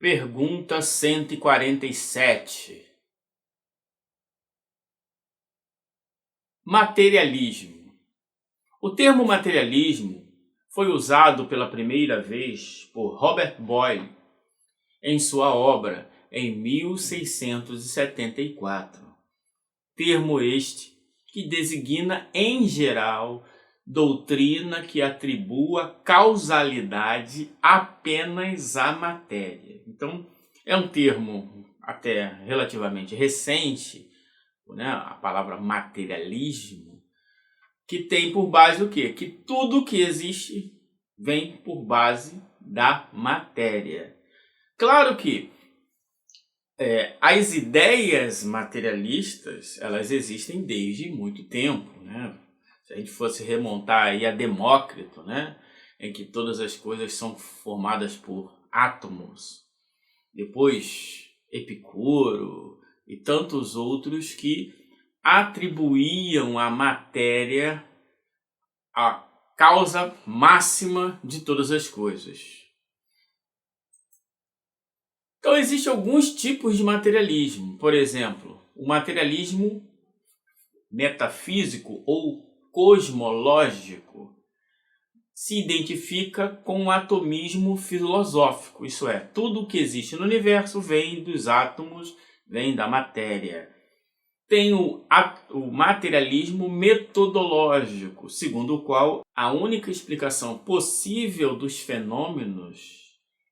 Pergunta 147. Materialismo. O termo materialismo foi usado pela primeira vez por Robert Boyle em sua obra em 1674. Termo este que designa, em geral, doutrina que atribua causalidade apenas à matéria. Então, é um termo até relativamente recente, né? A palavra materialismo, que tem por base o quê? Que tudo que existe vem por base da matéria. Claro que as ideias materialistas, elas existem desde muito tempo, né? Se a gente fosse remontar aí a Demócrito, né? Em que todas as coisas são formadas por átomos. Depois Epicuro e tantos outros que atribuíam à matéria a causa máxima de todas as coisas. Então existem alguns tipos de materialismo. Por exemplo, o materialismo metafísico ou cosmológico se identifica com o atomismo filosófico, isso é, tudo o que existe no universo vem dos átomos, vem da matéria. Tem o materialismo metodológico, segundo o qual a única explicação possível dos fenômenos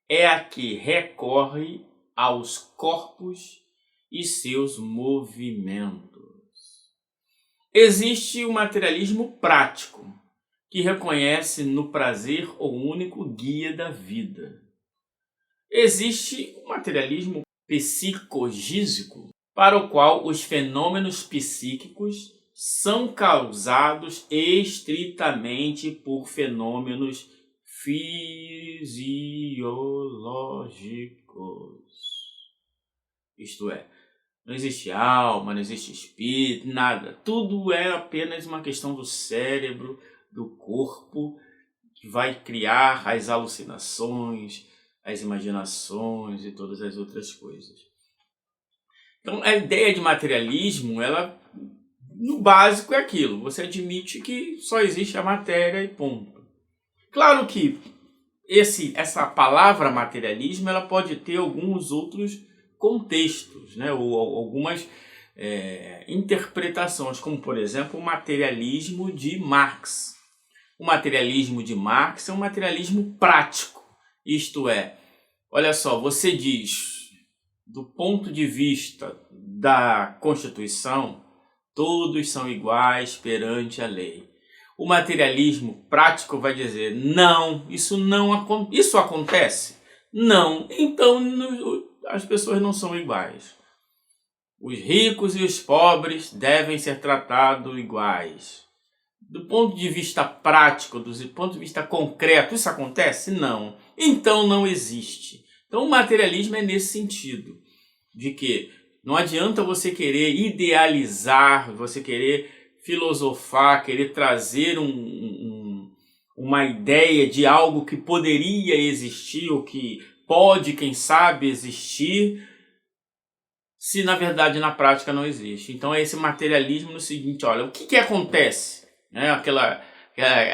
é a que recorre aos corpos e seus movimentos. Existe o materialismo prático, que reconhece no prazer o único guia da vida. Existe o materialismo psicogísico, para o qual os fenômenos psíquicos são causados estritamente por fenômenos fisiológicos. Isto é, não existe alma, não existe espírito, nada. Tudo é apenas uma questão do cérebro, do corpo, que vai criar as alucinações, as imaginações e todas as outras coisas. Então, a ideia de materialismo, ela, no básico, é aquilo. Você admite que só existe a matéria e ponto. Claro que essa palavra materialismo, ela pode ter alguns outros contextos, né? Ou algumas interpretações, como, por exemplo, o materialismo de Marx. O materialismo de Marx é um materialismo prático. Isto é, olha só, você diz, do ponto de vista da Constituição, todos são iguais perante a lei. O materialismo prático vai dizer, não, isso acontece? Não, então as pessoas não são iguais. Os ricos e os pobres devem ser tratados iguais. Do ponto de vista prático, do ponto de vista concreto, isso acontece? Não. Então não existe. Então o materialismo é nesse sentido, de que não adianta você querer idealizar, você querer filosofar, querer trazer uma ideia de algo que poderia existir ou que pode, quem sabe, existir, se na verdade na prática não existe. Então é esse materialismo no seguinte, olha, o que acontece?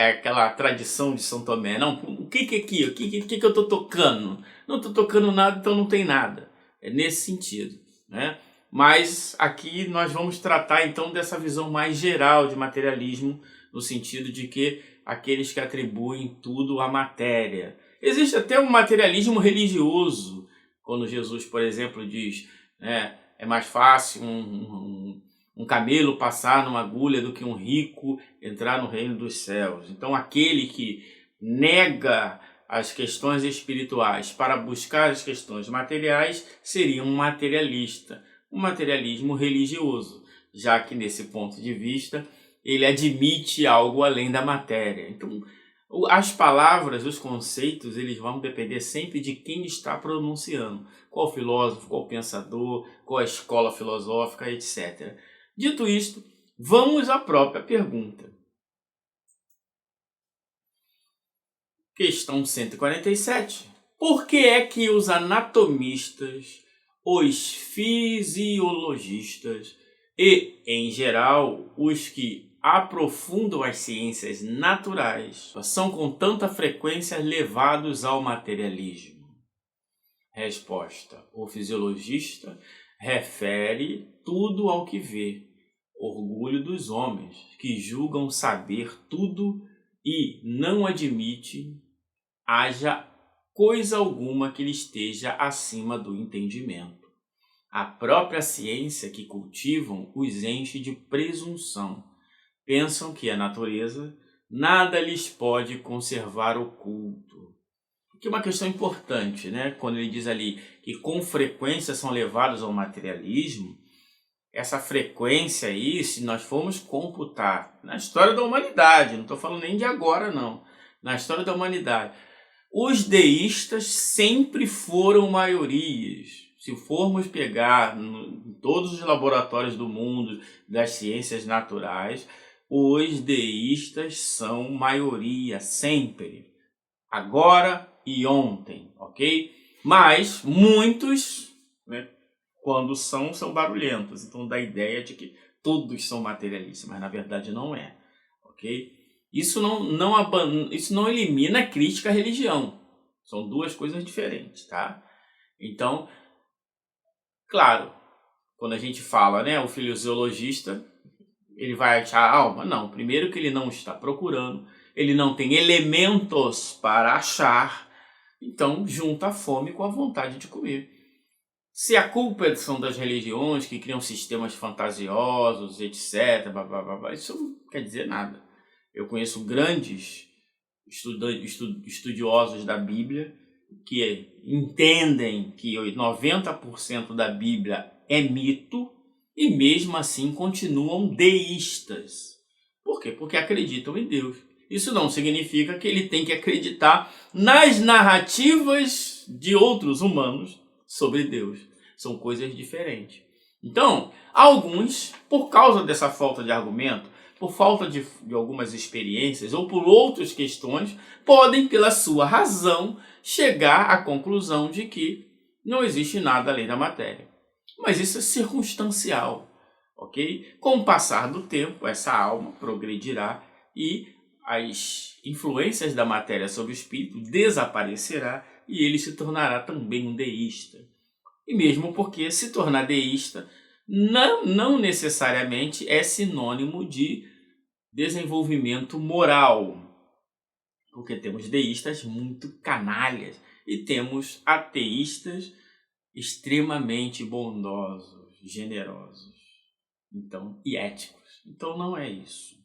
Aquela tradição de São Tomé, não, o que é aqui? O que eu estou tocando? Não estou tocando nada, então não tem nada. É nesse sentido, né? Mas aqui nós vamos tratar então dessa visão mais geral de materialismo, no sentido de que aqueles que atribuem tudo à matéria. Existe até um materialismo religioso, quando Jesus, por exemplo, diz, né, é mais fácil um camelo passar numa agulha do que um rico entrar no reino dos céus. Então aquele que nega as questões espirituais para buscar as questões materiais seria um materialista, um materialismo religioso, já que nesse ponto de vista ele admite algo além da matéria. Então as palavras, os conceitos, eles vão depender sempre de quem está pronunciando, qual filósofo, qual pensador, qual a escola filosófica, etc. Dito isto, vamos à própria pergunta. Questão 147. Por que é que os anatomistas, os fisiologistas e, em geral, os que aprofundam as ciências naturais são com tanta frequência levados ao materialismo? Resposta: o fisiologista refere tudo ao que vê. Orgulho dos homens, que julgam saber tudo e não admite haja coisa alguma que lhe esteja acima do entendimento. A própria ciência que cultivam os enche de presunção. Pensam que a natureza nada lhes pode conservar oculto. Que é uma questão importante, né? Quando ele diz ali que com frequência são levados ao materialismo, essa frequência aí, se nós formos computar na história da humanidade, não estou falando nem de agora não, na história da humanidade, os deístas sempre foram maiorias. Se formos pegar em todos os laboratórios do mundo das ciências naturais, os deístas são maioria sempre, agora e ontem, ok? Mas muitos, né, quando são barulhentos, então dá a ideia de que todos são materialistas, mas na verdade não é, ok? Isso não elimina a crítica à religião, são duas coisas diferentes, tá? Então, claro, quando a gente fala, né, o fisiologista, ele vai achar a alma? Não, primeiro que ele não está procurando, ele não tem elementos para achar, então junta a fome com a vontade de comer. Se a culpa são das religiões que criam sistemas fantasiosos, etc., isso não quer dizer nada. Eu conheço grandes estudiosos da Bíblia que entendem que 90% da Bíblia é mito e mesmo assim continuam deístas. Por quê? Porque acreditam em Deus. Isso não significa que ele tem que acreditar nas narrativas de outros humanos sobre Deus. São coisas diferentes. Então, alguns, por causa dessa falta de argumento, por falta de algumas experiências ou por outras questões, podem, pela sua razão, chegar à conclusão de que não existe nada além da matéria. Mas isso é circunstancial, ok? Com o passar do tempo, essa alma progredirá e as influências da matéria sobre o espírito desaparecerá e ele se tornará também um deísta. E mesmo porque se tornar deísta não necessariamente é sinônimo de desenvolvimento moral, porque temos deístas muito canalhas e temos ateístas extremamente bondosos, generosos, então, e éticos. Então não é isso.